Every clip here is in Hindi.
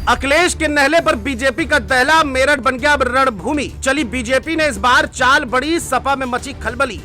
अखिलेश के नहले पर बीजेपी का दहला, मेरठ बन गया अब रणभूमि। चली बीजेपी ने इस बार चाल बड़ी, सपा में मची खलबली।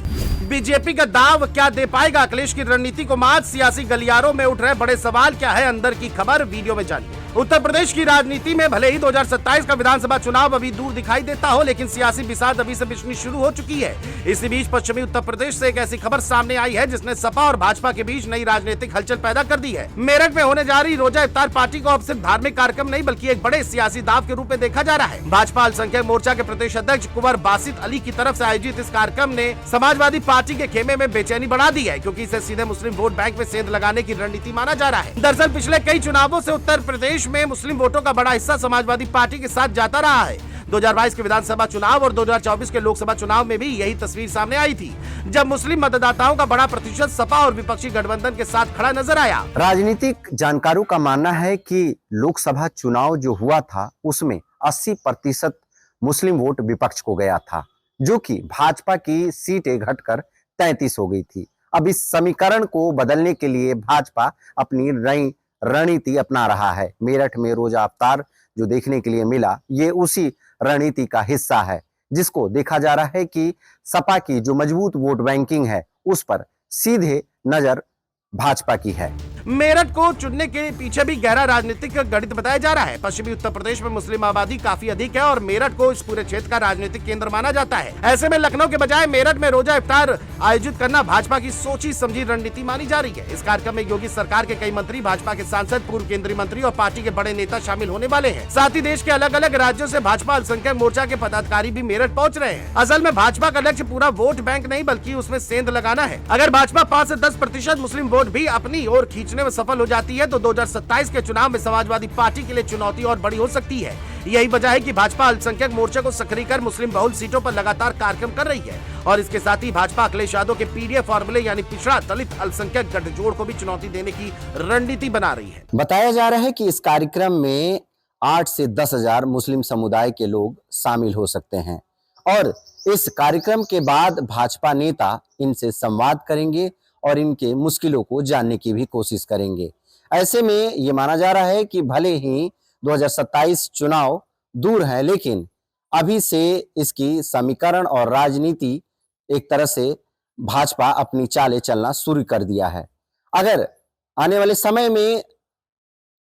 बीजेपी का दाव क्या दे पाएगा अखिलेश की रणनीति को मात? सियासी गलियारों में उठ रहे बड़े सवाल, क्या है अंदर की खबर, वीडियो में जानिए। उत्तर प्रदेश की राजनीति में भले ही 2027 का विधानसभा चुनाव अभी दूर दिखाई देता हो, लेकिन सियासी बिसात अभी से बिछनी शुरू हो चुकी है। इसी बीच पश्चिमी उत्तर प्रदेश से एक ऐसी खबर सामने आई है जिसने सपा और भाजपा के बीच नई राजनीतिक हलचल पैदा कर दी है। मेरठ में होने जा रही रोजा इफ्तार पार्टी को अब सिर्फ धार्मिक कार्यक्रम नहीं बल्कि एक बड़े सियासी दाव के रूप में देखा जा रहा है। भाजपा अल्पसंख्यक मोर्चा के प्रदेश अध्यक्ष कुंवर बासित अली की तरफ से आयोजित इस कार्यक्रम ने समाजवादी पार्टी के खेमे में बेचैनी बढ़ा दी है, क्योंकि इसे सीधे मुस्लिम वोट बैंक में सेंध लगाने की रणनीति माना जा रहा है। दरअसल पिछले कई चुनावों से उत्तर प्रदेश में मुस्लिम वोटों का बड़ा हिस्सा समाजवादी पार्टी के साथ जाता रहा है। 2022 के विधानसभा चुनाव और 2024 के लोकसभा चुनाव में भी यही तस्वीर सामने आई थी, जब मुस्लिम मतदाताओं का बड़ा प्रतिशत सपा और विपक्षी गठबंधन के साथ खड़ा नजर आया। राजनीतिक जानकारों का मानना है कि लोकसभा चुनाव जो हुआ था उसमें 80% मुस्लिम वोट विपक्ष को गया था, जो कि भाजपा की सीटें घटकर 33 हो गई थी। अब इस समीकरण को बदलने के लिए भाजपा अपनी नई रणनीति अपना रहा है। मेरठ में रोजा अफ्तार जो देखने के लिए मिला, ये उसी रणनीति का हिस्सा है, जिसको देखा जा रहा है कि सपा की जो मजबूत वोट बैंकिंग है उस पर सीधे नजर भाजपा की है। मेरठ को चुनने के पीछे भी गहरा राजनीतिक गणित बताया जा रहा है। पश्चिमी उत्तर प्रदेश में मुस्लिम आबादी काफी अधिक है और मेरठ को इस पूरे क्षेत्र का राजनीतिक केंद्र माना जाता है। ऐसे में लखनऊ के बजाय मेरठ में रोजा इफ्तार आयोजित करना भाजपा की सोची समझी रणनीति मानी जा रही है। इस कार्यक्रम में योगी सरकार के कई मंत्री, भाजपा के सांसद, पूर्व केंद्रीय मंत्री और पार्टी के बड़े नेता शामिल होने वाले हैं। साथ ही देश के अलग अलग राज्यों से भाजपा अल्पसंख्यक मोर्चा के पदाधिकारी भी मेरठ पहुंच रहे हैं। असल में भाजपा का लक्ष्य पूरा वोट बैंक नहीं बल्कि उसमें सेंध लगाना है। अगर भाजपा 5 से 10% मुस्लिम वोट भी अपनी ओर खींचने में सफल हो जाती है तो 2027 के चुनाव में समाजवादी पार्टी के लिए चुनौती और बड़ी हो सकती है। यही वजह है कि भाजपा अल्पसंख्यक मोर्चे को सक्रिय कर मुस्लिम बहुल सीटों पर लगातार कार्यक्रम कर रही है और इसके साथ ही भाजपा अखिलेश यादव के पीडीएफ फॉर्मूले यानी पिछड़ा दलित अल्पसंख्यक गठजोड़ को भी चुनौती देने की रणनीति बना रही है। बताया जा रहा है कि इस कार्यक्रम में 8 से 10 हजार मुस्लिम समुदाय के लोग शामिल हो सकते हैं और इस कार्यक्रम के बाद भाजपा नेता इनसे संवाद करेंगे और इनके मुश्किलों को जानने की भी कोशिश करेंगे। ऐसे में ये माना जा रहा है कि भले ही 2027 चुनाव दूर है, लेकिन अभी से इसकी समीकरण और राजनीति एक तरह से भाजपा अपनी चालें चलना शुरू कर दिया है। अगर आने वाले समय में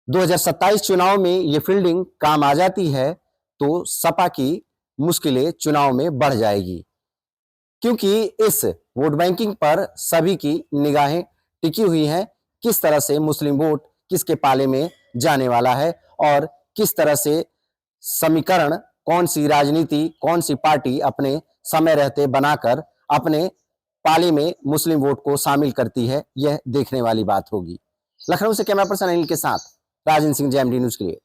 2027 चुनाव में ये फील्डिंग काम आ जाती है तो सपा की मुश्किलें चुनाव में बढ़ जाएगी, क्योंकि इस वोट बैंकिंग पर सभी की निगाहें टिकी हुई हैं। किस तरह से मुस्लिम वोट किसके पाले में जाने वाला है और किस तरह से समीकरण, कौन सी राजनीति, कौन सी पार्टी अपने समय रहते बनाकर अपने पाले में मुस्लिम वोट को शामिल करती है, यह देखने वाली बात होगी। लखनऊ से कैमरा पर्सन अनिल के साथ राजन सिंह, JMD न्यूज के लिए।